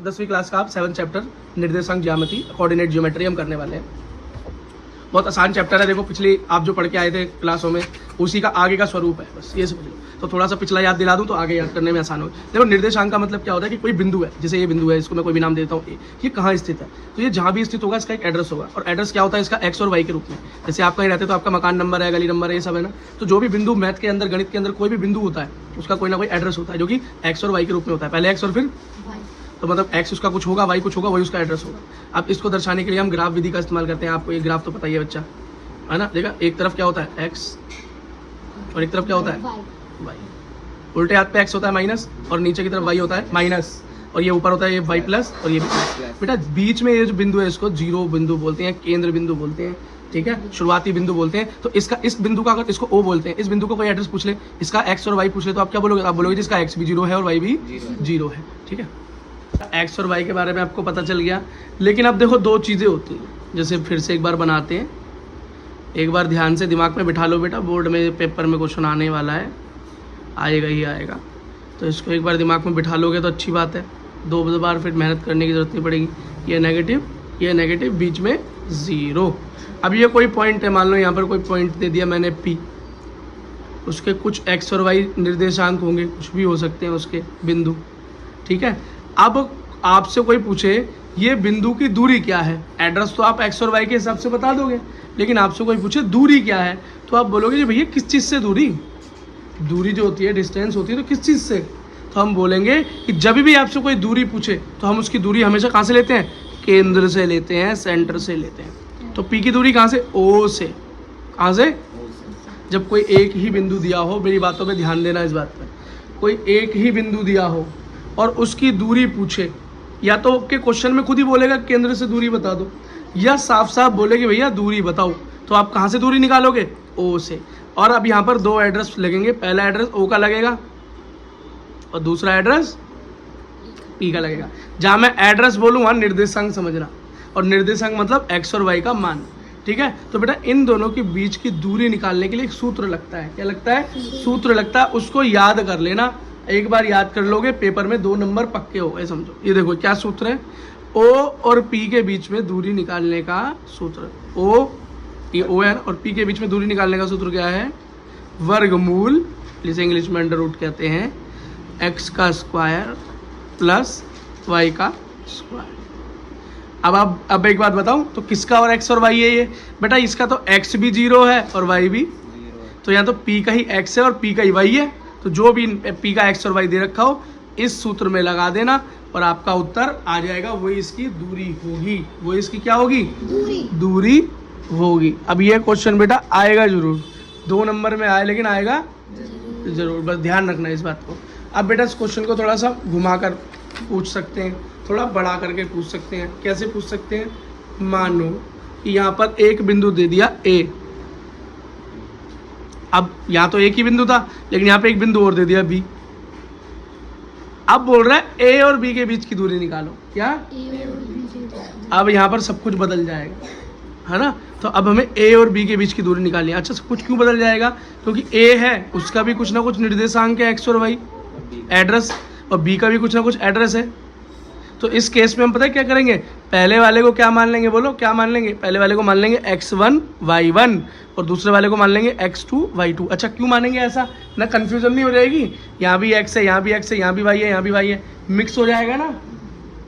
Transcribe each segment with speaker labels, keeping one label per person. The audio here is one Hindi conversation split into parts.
Speaker 1: 10वीं क्लास का आप 7 चैप्टर निर्देशांक ज्यामिति कोऑर्डिनेट ज्योमेट्री हम करने वाले हैं। बहुत आसान चैप्टर है। देखो पिछली आप जो पढ़ के आए थे क्लासों में उसी का आगे का स्वरूप है, बस ये समझ लो। तो थोड़ा सा पिछला याद दिला दूं तो आगे याद करने में आसान हो। देखो निर्देशांक का मतलब क्या होता है कि कोई बिंदु है, जैसे ये बिंदु है, इसको मैं कोई भी नाम देता हूँ, ये कहाँ स्थित है, तो ये जहाँ भी स्थित होगा इसका एक एड्रेस होगा। और एड्रेस क्या होता है इसका, एक्स और वाई के रूप में। जैसे आप कहीं रहते तो आपका मकान नंबर है, गली नंबर है, ये सब है ना। तो जो भी बिंदु मैथ के अंदर, गणित के अंदर कोई भी बिंदु होता है उसका कोई ना कोई एड्रेस होता है जो कि एक्स और वाई के रूप में होता है। पहले एक्स और फिर तो मतलब x उसका कुछ होगा, y कुछ होगा, वही उसका एड्रेस होगा। अब इसको दर्शाने के लिए हम ग्राफ विधि का इस्तेमाल करते हैं। आपको ये ग्राफ तो पता ही है बच्चा, है ना। देखा, एक तरफ क्या होता है x और एक तरफ क्या होता है y। उल्टे हाथ पे x होता है माइनस और नीचे की तरफ y होता है माइनस, और ये ऊपर होता है ये y प्लस और ये भी प्लस। बेटा बीच में ये जो बिंदु है इसको जीरो बिंदु बोलते हैं, केंद्र बिंदु बोलते हैं, ठीक है, शुरुआती बिंदु बोलते हैं। तो इसका इस बिंदु का अगर इसको O बोलते हैं, इस बिंदु को कोई एड्रेस पूछ ले, इसका x और y पूछ ले, तो आप क्या बोलोगे? आप बोलोगे जिसका x भी जीरो है और y भी जीरो है, ठीक है। एक्स और वाई के बारे में आपको पता चल गया। लेकिन अब देखो दो चीज़ें होती हैं, जैसे फिर से एक बार बनाते हैं। एक बार ध्यान से दिमाग में बिठा लो बेटा, बोर्ड में पेपर में क्वेश्चन आने वाला है, आएगा ही आएगा। तो इसको एक बार दिमाग में बिठा लोगे तो अच्छी बात है, दो बार फिर मेहनत करने की ज़रूरत नहीं पड़ेगी। ये नेगेटिव, बीच में ज़ीरो। अब ये कोई पॉइंट है, मान लो यहाँ पर कोई पॉइंट दे दिया मैंने P, उसके कुछ एक्स और वाई निर्देशांक होंगे, कुछ भी हो सकते हैं उसके बिंदु, ठीक है। अब आपसे कोई पूछे ये बिंदु की दूरी क्या है, एड्रेस तो आप एक्स और वाई के हिसाब से बता दोगे, लेकिन आपसे कोई पूछे दूरी क्या है, तो आप बोलोगे जी भैया किस चीज़ से दूरी जो होती है, डिस्टेंस होती है, तो किस चीज़ से। तो हम बोलेंगे कि जब भी आपसे कोई दूरी पूछे तो हम उसकी दूरी हमेशा कहाँ से लेते हैं, केंद्र से लेते हैं, सेंटर से लेते हैं। तो पी की दूरी कहाँ से, ओ से। कहाँ से? जब कोई एक ही बिंदु दिया हो, मेरी बातों पे ध्यान देना इस बात पर, कोई एक ही बिंदु दिया हो और उसकी दूरी पूछे, या तो के क्वेश्चन में खुद ही बोलेगा केंद्र से दूरी बता दो, या साफ साफ बोलेगे भैया दूरी बताओ, तो आप कहाँ से दूरी निकालोगे, ओ से। और अब यहाँ पर दो एड्रेस लगेंगे, पहला एड्रेस ओ का लगेगा और दूसरा एड्रेस पी का लगेगा। जहाँ मैं एड्रेस बोलूँ वहाँ निर्देशांक समझना, और निर्देशांक मतलब एक्स और वाई का मान, ठीक है। तो बेटा इन दोनों के बीच की दूरी निकालने के लिए एक सूत्र लगता है। क्या लगता है? सूत्र लगता है, उसको याद कर लेना। एक बार याद कर लोगे पेपर में 2 नंबर पक्के हो गए, समझो। ये देखो क्या सूत्र है, O और P के बीच में दूरी निकालने का सूत्र। ये O है और P के बीच में दूरी निकालने का सूत्र क्या है, वर्गमूल, जिसे इंग्लिश में अंडर रूट कहते हैं, x का स्क्वायर प्लस y का स्क्वायर। अब एक बात बताऊं, तो किसका और x और y है ये बेटा? इसका तो x भी जीरो है और y भी, तो यहाँ तो P का ही x है और P का ही y है। तो जो भी P का x और y दे रखा हो इस सूत्र में लगा देना और आपका उत्तर आ जाएगा, वही इसकी दूरी होगी। वो इसकी क्या होगी? दूरी होगी। अब ये क्वेश्चन बेटा आएगा जरूर, 2 नंबर में आए लेकिन आएगा जरूर, बस ध्यान रखना इस बात को। अब बेटा इस क्वेश्चन को थोड़ा सा घुमा कर पूछ सकते हैं, थोड़ा बढ़ा करके पूछ सकते हैं। कैसे पूछ सकते हैं? मानो कि यहाँ पर एक बिंदु दे दिया A, अब यहाँ तो एक ही बिंदु था लेकिन यहाँ पे एक बिंदु और दे दिया B। अब बोल रहा है A और B के बीच की दूरी निकालो। क्या? अब यहाँ पर सब कुछ बदल जाएगा, है ना। तो अब हमें A और B के बीच की दूरी निकालनी है। अच्छा सब कुछ क्यों बदल जाएगा? क्योंकि A है उसका भी कुछ ना कुछ निर्देशांक है एक्स और वाई एड्रेस, और B का भी कुछ ना कुछ एड्रेस है। तो इस केस में हम पता है क्या करेंगे, पहले वाले को क्या मान लेंगे, बोलो क्या मान लेंगे? पहले वाले को मान लेंगे x1 y1 और दूसरे वाले को मान लेंगे x2 y2। अच्छा क्यों मानेंगे ऐसा, ना कंफ्यूजन नहीं हो जाएगी, यहाँ भी x है, यहाँ भी x है, यहाँ भी y है, यहाँ भी y है, मिक्स हो जाएगा ना,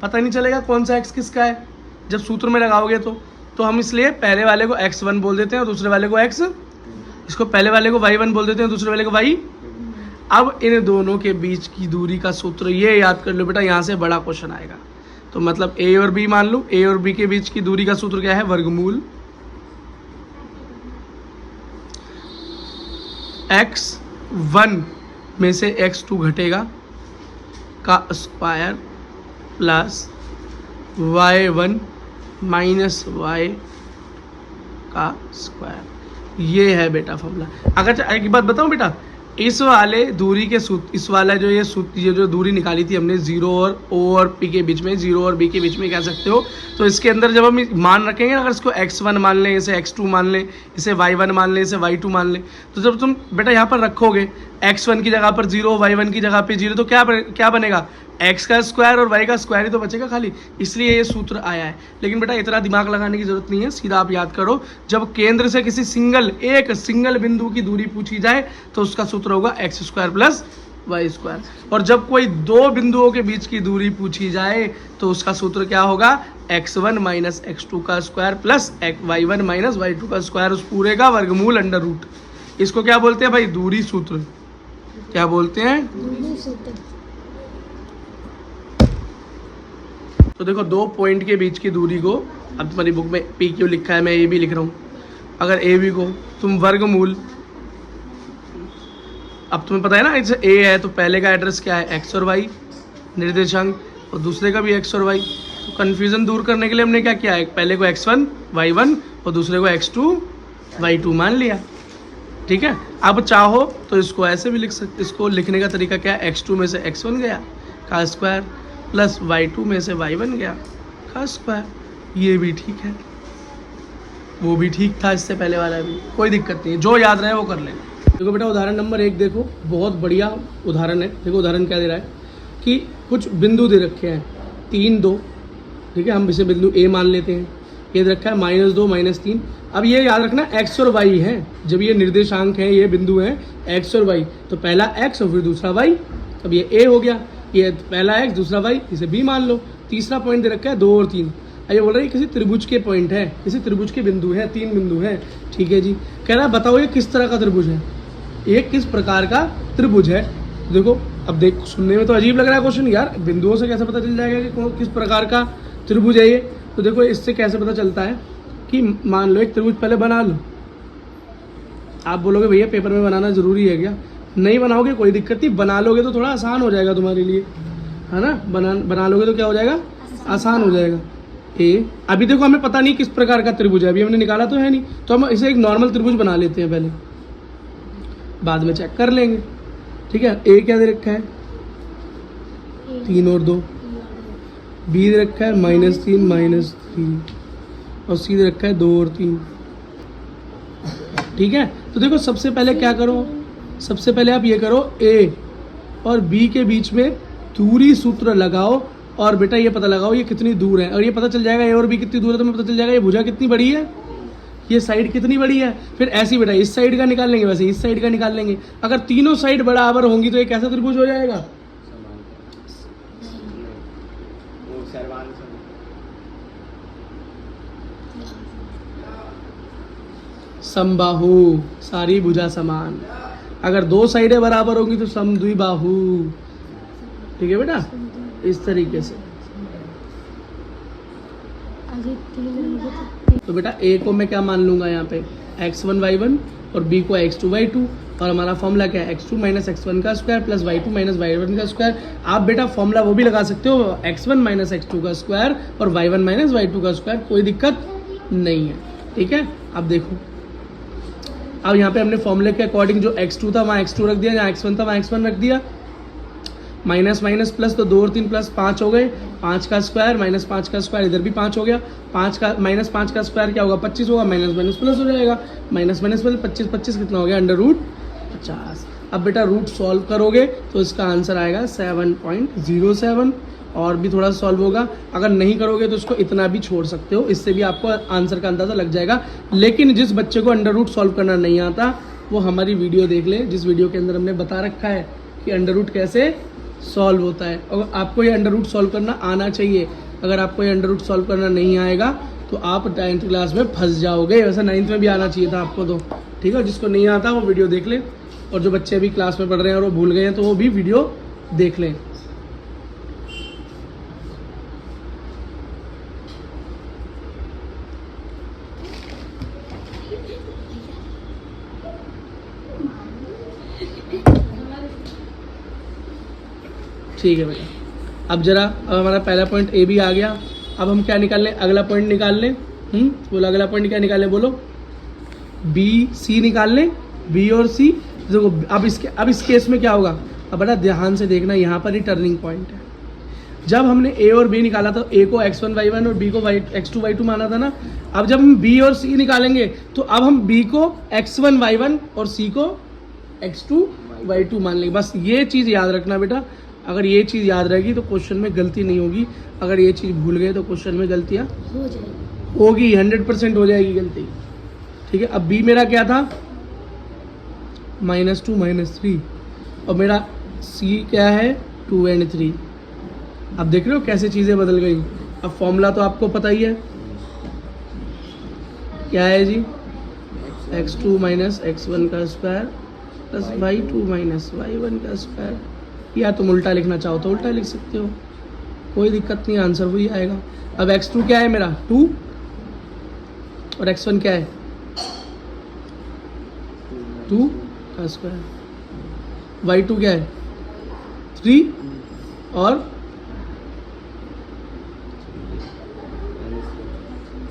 Speaker 1: पता नहीं चलेगा कौन सा x किसका है जब सूत्र में लगाओगे। तो हम इसलिए पहले वाले को x1 बोल देते हैं और दूसरे वाले को इसको पहले वाले को y1 बोल देते हैं, दूसरे वाले को y। अब इन दोनों के बीच की दूरी का सूत्र ये याद कर लो बेटा, यहाँ से बड़ा क्वेश्चन आएगा। तो मतलब A और B मान लो, A और B के बीच की दूरी का सूत्र क्या है, वर्गमूल x1 में से x2 घटेगा का square plus y1 minus y का स्क्वायर। ये है बेटा फॉर्मूला। अगर एक बात बताऊं बेटा, इस वाले दूरी के सूत्र, इस वाला जो ये सूत्र, ये जो दूरी निकाली थी हमने जीरो और O और P के बीच में, जीरो और B के बीच में कह सकते हो, तो इसके अंदर जब हम मान रखेंगे ना, अगर इसको x1 मान लें, इसे x2 मान लें, इसे y1 मान लें, इसे y2 मान लें, तो जब तुम बेटा यहाँ पर रखोगे x1 की जगह पर 0, y1 की जगह पे 0, तो क्या बनेगा, x का स्क्वायर और y का स्क्वायर ही तो बचेगा खाली, इसलिए ये सूत्र आया है। लेकिन बेटा इतना दिमाग लगाने की जरूरत नहीं है, सीधा आप याद करो, जब केंद्र से किसी एक सिंगल बिंदु की दूरी पूछी जाए तो उसका सूत्र होगा X square plus Y square, और जब कोई दो बिंदुओं के बीच की दूरी पूछी जाए तो उसका सूत्र क्या होगा, x1 माइनस x2 का square plus y1 minus y2 का स्क्वायर, उस पूरे का वर्गमूल अंडर रूट। इसको क्या बोलते हैं भाई, दूरी सूत्र। क्या बोलते हैं, दूरी सूत्र। तो देखो दो पॉइंट के बीच की दूरी को, अब तुम्हारी बुक में पी क्यू लिखा है, मैं ए भी लिख रहा हूँ, अगर ए बी को तुम वर्गमूल, अब तुम्हें पता है ना इसे ए है तो पहले का एड्रेस क्या है, एक्स और वाई निर्देशांक, और दूसरे का भी एक्स और वाई। तो कन्फ्यूज़न दूर करने के लिए हमने क्या किया है, पहले को x1 y1 और दूसरे को x2 y2 मान लिया। ठीक है, अब चाहो तो इसको ऐसे भी लिख सकते, इसको लिखने का तरीका क्या है, x2 में से x1 गया का स्क्वायर प्लस y2 में से y1 गया का स्क्वायर, ये भी ठीक है, वो भी ठीक था, इससे पहले वाला भी, कोई दिक्कत नहीं है, जो याद रहे वो कर लें। देखो बेटा उदाहरण नंबर 1 देखो, बहुत बढ़िया उदाहरण है। देखो उदाहरण क्या दे रहा है कि कुछ बिंदु दे रखे हैं 3, 2, ठीक है, हम इसे बिंदु ए मान लेते हैं, ये दे रखा है -2 -3। अब ये याद रखना x और y है, जब ये निर्देशांक है, ये बिंदु है x और y, तो पहला x और फिर दूसरा y, अब ये a हो गया, ये पहला x दूसरा y, इसे b मान लो। तीसरा पॉइंट दे रखा है 2 और 3, ये बोल रहा है किसी त्रिभुज के पॉइंट है, किसी त्रिभुज के बिंदु है, 3 बिंदु है, ठीक है जी। कह रहा है बताओ ये किस तरह का त्रिभुज है, ये किस प्रकार का त्रिभुज है। देखो अब देख, सुनने में तो अजीब लग रहा है क्वेश्चन, यार बिंदुओं से कैसे पता चल जाएगा कि किस प्रकार का त्रिभुज है ये। तो देखो इससे कैसे पता चलता है कि मान लो एक त्रिभुज पहले बना लो, आप बोलोगे भैया पेपर में बनाना जरूरी है क्या, नहीं बनाओगे कोई दिक्कत नहीं, बना लोगे तो थोड़ा आसान हो जाएगा तुम्हारे लिए, है ना, बना लोगे तो क्या हो जाएगा, आसान हो जाएगा। अभी देखो हमें पता नहीं किस प्रकार का त्रिभुज है, अभी हमने निकाला तो है नहीं, तो हम इसे एक नॉर्मल त्रिभुज बना लेते हैं पहले, बाद में चेक कर लेंगे। ठीक है, ए क्या दे रखा है 3 और 2, बी दे रखा है -3 -3, और सी दे रखा है 2 और 3। ठीक है, तो देखो सबसे पहले क्या करो, सबसे पहले आप ये करो, ए और बी के बीच में दूरी सूत्र लगाओ, और बेटा ये पता लगाओ ये कितनी दूर है, और ये पता चल जाएगा ए और बी कितनी दूर है, तो हमें पता चल जाएगा ये भुजा कितनी बड़ी है, ये साइड कितनी बड़ी है। फिर ऐसी बेटा इस साइड का निकाल लेंगे, वैसे इस साइड का निकाल लेंगे। अगर तीनों साइड बराबर होंगी तो ये कैसा त्रिभुज हो जाएगा, समबाहु, सारी भुजा समान। अगर 2 साइडें बराबर होंगी तो समद्विबाहु। ठीक है बेटा, इस तरीके से। तो बेटा ए को मैं क्या मान लूंगा यहाँ पे, x1 y1, और b को x2 y2, और हमारा फॉर्मूला क्या है, x2 माइनस x1 का square plus y2 minus y1 का स्क्वायर। आप बेटा फॉर्मूला वो भी लगा सकते हो, x1 माइनस x2 का स्क्वायर और y1 माइनस y2 का स्क्वायर, कोई दिक्कत नहीं है। ठीक है, अब देखो, अब यहाँ पे हमने फॉर्मूले के अकॉर्डिंग जो x2 था वहाँ x2 रख दिया, जहाँ x1 था वहाँ x1 रख दिया, माइनस माइनस प्लस, तो 2 और 3 प्लस 5 हो गए, 5 का स्क्वायर माइनस 5 का स्क्वायर, इधर भी 5 हो गया, 5 का माइनस 5 का स्क्वायर क्या होगा, 25 होगा, माइनस माइनस प्लस हो जाएगा, माइनस माइनस प्लस 25 कितना हो गया, अंडर रूट 50। अब बेटा रूट सॉल्व करोगे तो इसका आंसर आएगा 7.07, और भी थोड़ा सॉल्व होगा, अगर नहीं करोगे तो इसको इतना भी छोड़ सकते हो, इससे भी आपको आंसर का अंदाज़ा लग जाएगा। लेकिन जिस बच्चे को अंडर रूट सॉल्व करना नहीं आता वो हमारी वीडियो देख ले, जिस वीडियो के अंदर हमने बता रखा है कि अंडर रूट कैसे सॉल्व होता है, और आपको ये अंडर रूट सॉल्व करना आना चाहिए। अगर आपको ये अंडर रूट सॉल्व करना नहीं आएगा तो आप 9th क्लास में फंस जाओगे, वैसे 9th में भी आना चाहिए था आपको तो। ठीक है, जिसको नहीं आता वो वीडियो देख ले, और जो बच्चे अभी क्लास में पढ़ रहे हैं और वो भूल गए हैं तो वो भी वीडियो देख लें। ठीक है बेटा, अब जरा, अब हमारा पहला पॉइंट ए भी आ गया, अब हम क्या निकाल लें, अगला पॉइंट निकाल लें। बोलो अगला पॉइंट क्या निकाल लें, बोलो बी सी निकाल लें, बी और सी। देखो अब इस केस में क्या होगा, अब बेटा ध्यान से देखना, यहाँ पर ही टर्निंग पॉइंट है। जब हमने ए और बी निकाला था, ए को x1 y1 और b को x2 y2 माना था ना, अब जब हम b और c निकालेंगे तो अब हम b को x1 y1 और c को x2 y2 मान लेंगे। बस ये चीज़ याद रखना बेटा, अगर ये चीज़ याद रहेगी तो क्वेश्चन में गलती नहीं होगी। अगर ये चीज़ भूल गए तो क्वेश्चन में गलतियाँ होगी, 100% हो जाएगी गलती। ठीक है, अब b मेरा क्या था, -2 -3, और मेरा c क्या है 2 और 3। अब देख रहे हो कैसे चीज़ें बदल गई। अब फॉर्मूला तो आपको पता ही है, क्या है जी, x2 - x1 का स्क्वायर प्लस y2 - y1 का स्क्वायर। या तुम उल्टा लिखना चाहो तो उल्टा लिख सकते हो, कोई दिक्कत नहीं, आंसर वही आएगा। अब x2 क्या है मेरा 2 और x1 क्या है 2 का स्क्वायर, y2 क्या है 3 और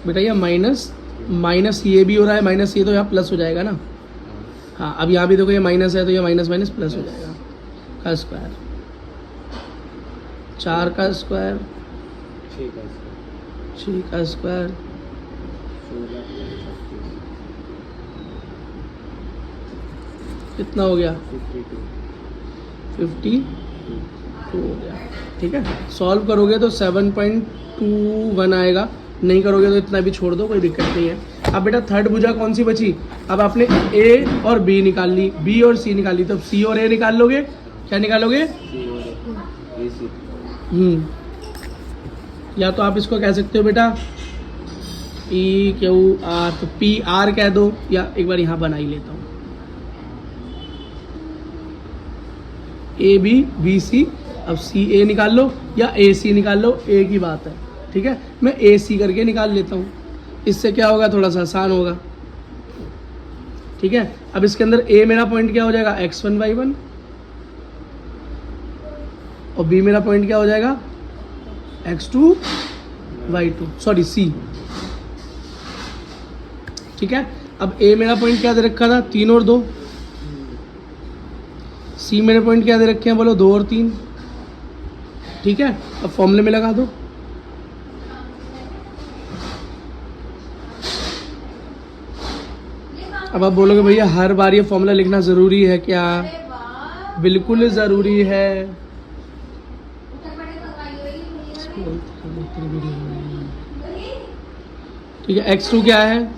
Speaker 1: बेटा ये माइनस ये भी हो रहा है, माइनस ये तो यहाँ प्लस हो जाएगा ना। हाँ, अब यहाँ भी देखो ये माइनस है तो ये माइनस माइनस प्लस हो जाएगा, का स्क्वायर 4 का स्क्वायर 6 का स्क्वायर कितना हो गया 52 हो गया। ठीक है, सॉल्व करोगे तो 7.21 आएगा, नहीं करोगे तो इतना भी छोड़ दो, कोई दिक्कत नहीं है। अब बेटा थर्ड भुजा कौन सी बची, अब आपने a और b निकाल ली, b और c निकाल ली, तो c और a निकाल लोगे, क्या निकालोगे या तो आप इसको कह सकते हो बेटा PQR, तो PR कह दो, या एक बार यहाँ बना ही लेता हूँ AB BC। अब CA निकाल लो या AC निकाल लो, एक ही बात है। ठीक है, मैं AC करके निकाल लेता हूँ, इससे क्या होगा थोड़ा सा आसान होगा। ठीक है, अब इसके अंदर A मेरा पॉइंट क्या हो जाएगा x1 y1, और B मेरा पॉइंट क्या हो जाएगा x2 y2, सॉरी C। ठीक है, अब A मेरा पॉइंट क्या दे रखा था 3 और 2, C मेरे पॉइंट क्या दे रखे हैं बोलो 2 और 3। ठीक है, अब फॉर्मूले में लगा दो, अब आप बोलोगे भैया हर बार ये फॉर्मूला लिखना ज़रूरी है क्या, बिल्कुल ज़रूरी है। ठीक है, x2 क्या है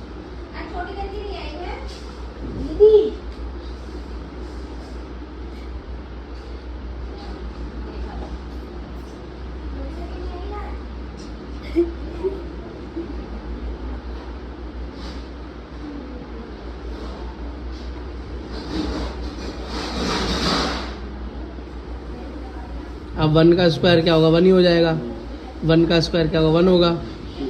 Speaker 1: अब 1 का स्क्वायर क्या होगा 1 ही हो जाएगा, 1 का स्क्वायर क्या होगा 1 होगा,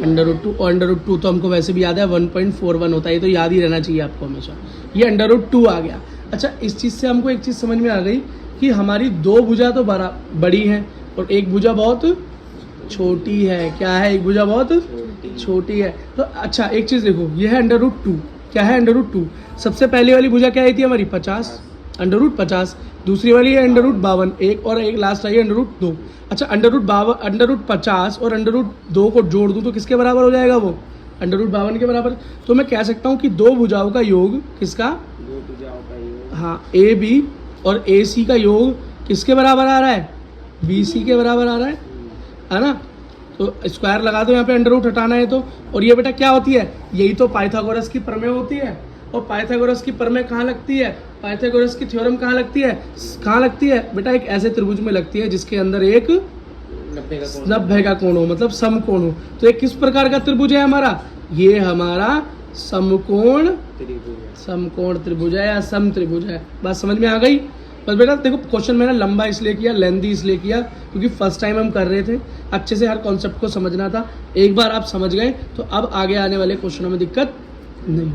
Speaker 1: √2, और √2 तो हमको वैसे भी याद है 1.41 होता है, ये तो याद ही रहना चाहिए आपको हमेशा, ये √2 आ गया। अच्छा, इस चीज़ से हमको एक चीज़ समझ में आ गई कि हमारी दो भुजा तो बड़ी हैं और एक भुजा बहुत छोटी है। क्या है, एक भुजा बहुत छोटी है। तो अच्छा एक चीज़ देखो, ये है √2, क्या है √2, सबसे पहले वाली भुजा क्या आई थी हमारी 50, √50, दूसरी वाली है √52, एक और एक लास्ट आई है √2। अच्छा, √50 और √2 को जोड़ दूँ तो किसके बराबर हो जाएगा वो √52 के बराबर। तो मैं कह सकता हूँ कि दो भुजाओं का योग किसका,
Speaker 2: दो भुजाओं का योग,
Speaker 1: हाँ AB और AC का योग किसके बराबर आ रहा है, BC के बराबर आ रहा है ना। तो स्क्वायर लगा दो यहाँ पे, अंडर रूट हटाना है तो। और ये बेटा क्या होती है, यही तो पाइथागोरस की प्रमेय होती है। और पाइथागोरस की प्रमेय कहाँ लगती है, पाइथागोरस की थ्योरम कहाँ लगती है, कहाँ लगती है बेटा, एक ऐसे त्रिभुज में लगती है जिसके अंदर एक 90 का कोण हो, मतलब समकोण हो। तो एक किस प्रकार का त्रिभुज है हमारा, ये हमारा समकोण त्रिभुज है या सम त्रिभुज है। बात समझ में आ गई। बस बेटा देखो, क्वेश्चन मैंने लंबा इसलिए किया, लेंथी इसलिए किया क्योंकि फर्स्ट टाइम हम कर रहे थे, अच्छे से हर कॉन्सेप्ट को समझना था। एक बार आप समझ गए तो अब आगे आने वाले क्वेश्चनों में दिक्कत नहीं।